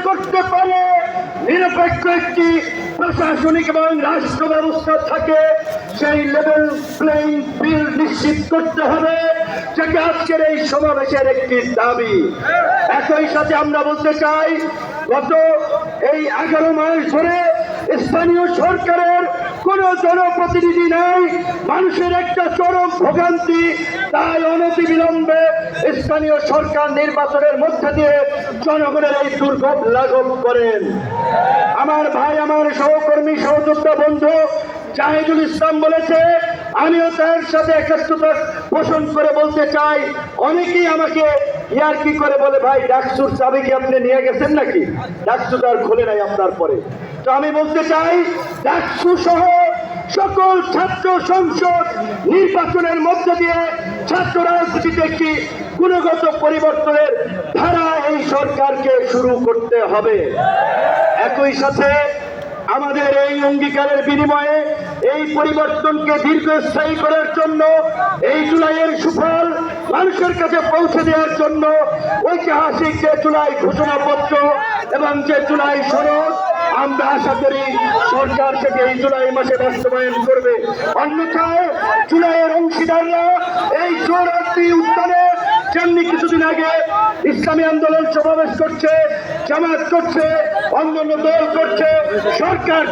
করতে পারে, নিরপেক্ষ একটি প্রশাসনিক এবং রাষ্ট্র ব্যবস্থা থাকে, সেই লেভেল প্লেইং ফিল্ড নিশ্চিত করতে হবে, যেটা আজকের এই সমাবেশের একটি দাবি। একই সাথে আমরা বলতে চাই, গত এই 11 মাস ধরে স্থানীয় সরকারের কোন জনপ্রতিনিধি নাই, মানুষের একটা চরম ভোগান্তি। তাই অনতিবিলম্বে স্থানীয় সরকার নির্বাচনের মধ্যে দিয়ে জনগণের এই দুর্ভোগ লাঘব করেন। আমার ভাই, আমার সহকর্মী, সহযোদ্ধা বন্ধু জাহিদুল ইসলাম বলেছে, আমিও তার সাথে একাত্মতা পোষণ করে বলতে চাই। অনেকেই আমাকে ইয়ার্কি করে বলে, ভাই ডাকসুর চাবি কি আপনি নিয়ে গেছেন নাকি? ডাকসু তো আর খোলে নাই আপনার পরে। তো আমি বলতে চাই, ডাকসু সহ সকল ছাত্র সংসদ নির্বাচনের মধ্য দিয়ে ছাত্র রাজনীতিতে একটি গুণগত পরিবর্তনের ধারা এই সরকারকে শুরু করতে হবে। একই সাথে আমাদের এই অঙ্গীকারের বিনিময়ে এই পরিবর্তনকে দীর্ঘস্থায়ী করার জন্য, এই জুলাইয়ের সুফল মানুষের কাছে পৌঁছে দেওয়ার জন্য ঐতিহাসিক যে জুলাই ঘোষণাপত্র এবং যে জুলাই সনদ, আমরা আশা করি সরকার থেকে এই জুলাই মাসে বাস্তবায়ন করবে। অন্যথায় জুলাইয়ের অংশীদাররা এই চৌরাস্তি উত্থানে যেমনি কিছুদিন আগে ইসলামী আন্দোলন সমাবেশ করছে, জামাত করছে, অন্যান্য দল করছে, সরকার